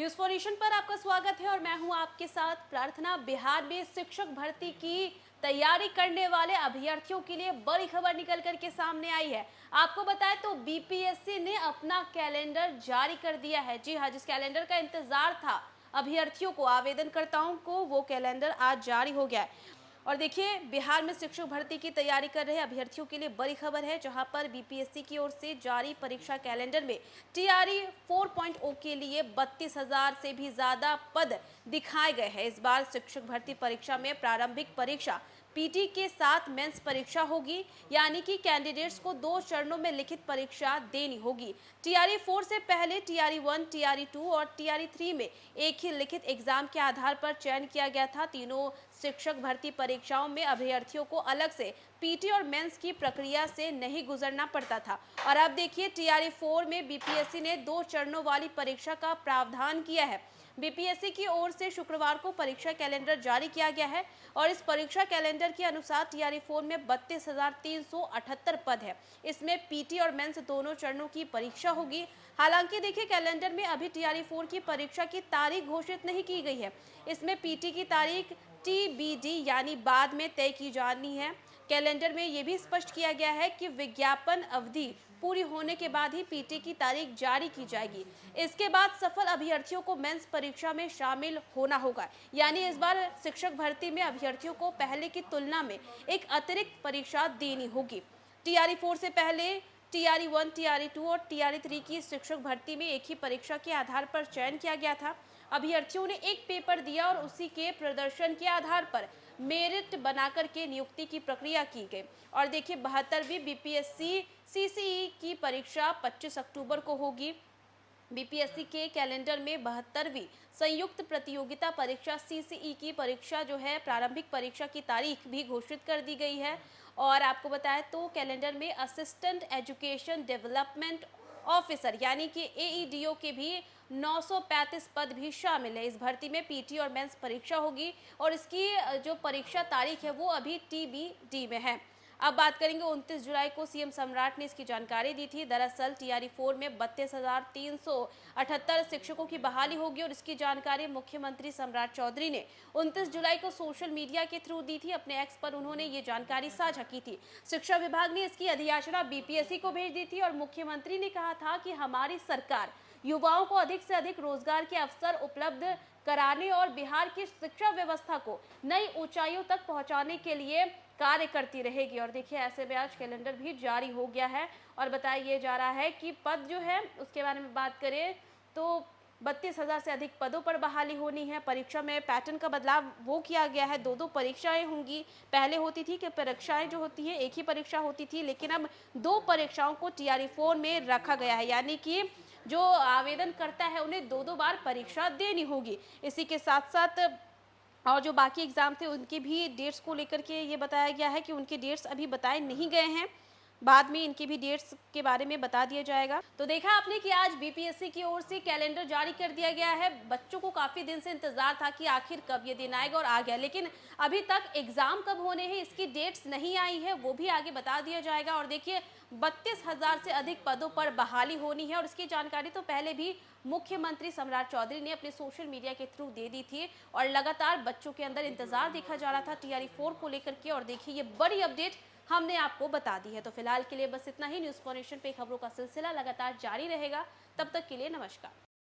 News for nation पर आपका स्वागत है और मैं हूं आपके साथ प्रार्थना। बिहार में शिक्षक भर्ती की तैयारी करने वाले अभ्यर्थियों के लिए बड़ी खबर निकल कर के सामने आई है। आपको बताएं तो बीपीएससी ने अपना कैलेंडर जारी कर दिया है। जी हां, जिस कैलेंडर का इंतजार था अभ्यर्थियों को, आवेदनकर्ताओं को, वो कैलेंडर आज जारी हो गया है। और देखिए, बिहार में शिक्षक भर्ती की तैयारी कर रहे अभ्यर्थियों के लिए बड़ी खबर है, जहां पर बीपीएससी की ओर से जारी परीक्षा कैलेंडर में टीआरई 4.0 के लिए 32,000 से भी ज्यादा पद दिखाए गए हैं। इस बार शिक्षक भर्ती परीक्षा में प्रारंभिक परीक्षा पीटी के साथ मेंस परीक्षा होगी, यानी कि कैंडिडेट्स को 2 चरणों में लिखित परीक्षा देनी होगी। टीआरई 4 से पहले टीआरई 1, टीआरई 2 और टीआरई 3 में एक ही लिखित एग्जाम के आधार पर चयन किया गया था। तीनों शिक्षक भर्ती परीक्षाओं में अभ्यर्थियों को अलग से पीटी और मेंस की प्रक्रिया से नहीं गुजरना पड़ता था। और अब देखिए, टीआरई 4 में बीपीएससी ने 2 चरणों वाली परीक्षा का प्रावधान किया है। बीपीएससी की ओर से शुक्रवार को परीक्षा कैलेंडर जारी किया गया है और इस परीक्षा कैलेंडर के अनुसार टीआरई 4 में 32,378 पद है। इसमें पीटी और मेंस दोनों चरणों की परीक्षा होगी। हालांकि देखिए, कैलेंडर में अभी टीआरई 4 की परीक्षा की तारीख घोषित नहीं की गई है। इसमें पीटी की तारीख टीबीडी यानी बाद में तय की जानी है। कैलेंडर में यह भी स्पष्ट किया गया है कि विज्ञापन अवधि पूरी होने के बाद ही पीटी की तारीख जारी की जाएगी। इसके बाद सफल अभ्यर्थियों को मेंस परीक्षा में शामिल होना होगा। यानी इस बार शिक्षक भर्ती में अभ्यर्थियों को पहले की तुलना में एक अतिरिक्त परीक्षा देनी होगी। टीआरई 4 से पहले टीआरई 1, टीआरई 2 और टीआरई 3 की शिक्षक भर्ती में एक ही परीक्षा के आधार पर चयन किया गया था। अभ्यर्थियों ने एक पेपर दिया और उसी के प्रदर्शन के आधार पर मेरिट बनाकर के नियुक्ति की प्रक्रिया की गई। और देखिए, 72वीं बीपीएससी सीसीई की परीक्षा 25 अक्टूबर को होगी। बीपीएससी के कैलेंडर में 72वीं संयुक्त प्रतियोगिता परीक्षा सीसीई की परीक्षा जो है, प्रारंभिक परीक्षा की तारीख भी घोषित कर दी गई है। और आपको बताएं तो कैलेंडर में असिस्टेंट एजुकेशन डेवलपमेंट ऑफिसर यानी कि एईडीओ के भी 935 पद भी शामिल है। इस भर्ती में पीटी और मेंस परीक्षा होगी और इसकी जो परीक्षा तारीख है वो अभी टीबीडी में है। अब बात करेंगे, 29 जुलाई को सीएम सम्राट ने इसकी जानकारी दी थी। दरअसल टीआरई 4 में 32,378 शिक्षकों की बहाली होगी और इसकी जानकारी मुख्यमंत्री सम्राट चौधरी ने 29 जुलाई को सोशल मीडिया के थ्रू दी थी। अपने एक्स पर उन्होंने ये जानकारी साझा की थी। शिक्षा विभाग ने इसकी अधियाचना बीपीएससी को भेज दी थी और मुख्यमंत्री ने कहा था कि हमारी सरकार युवाओं को अधिक से अधिक रोजगार के अवसर उपलब्ध कराने और बिहार की शिक्षा व्यवस्था को नई ऊंचाइयों तक पहुंचाने के लिए कार्य करती रहेगी। और देखिए, ऐसे में आज कैलेंडर भी जारी हो गया है और बताया ये जा रहा है कि पद जो है उसके बारे में बात करें तो 32,000 से अधिक पदों पर बहाली होनी है। परीक्षा में पैटर्न का बदलाव वो किया गया है, 2 परीक्षाएं होंगी। पहले होती थी कि परीक्षाएं जो होती है एक ही परीक्षा होती थी, लेकिन अब 2 परीक्षाओं को टीआरई 4 में रखा गया है, यानी कि जो आवेदन करता है उन्हें 2 बार परीक्षा देनी होगी। इसी के साथ साथ और जो बाकी एग्जाम थे उनके भी डेट्स को लेकर के ये बताया गया है कि उनके डेट्स अभी बताए नहीं गए हैं, बाद में इनकी भी डेट्स के बारे में बता दिया जाएगा। तो देखा आपने कि आज बीपीएससी की ओर से कैलेंडर जारी कर दिया गया है। बच्चों को काफी दिन से इंतजार था कि आखिर कब ये दिन आएगा, और आ गया, लेकिन अभी तक एग्जाम कब होने हैं इसकी डेट्स नहीं आई है, वो भी आगे बता दिया जाएगा। और देखिए, 32,000 से अधिक पदों पर बहाली होनी है और इसकी जानकारी तो पहले भी मुख्यमंत्री सम्राट चौधरी ने अपने सोशल मीडिया के थ्रू दे दी थी और लगातार बच्चों के अंदर इंतजार देखा जा रहा था टीआरई 4 को लेकर के। और देखिए, ये बड़ी अपडेट हमने आपको बता दी है। तो फिलहाल के लिए बस इतना ही। न्यूज फॉर नेशन पे खबरों का सिलसिला लगातार जारी रहेगा। तब तक के लिए नमस्कार।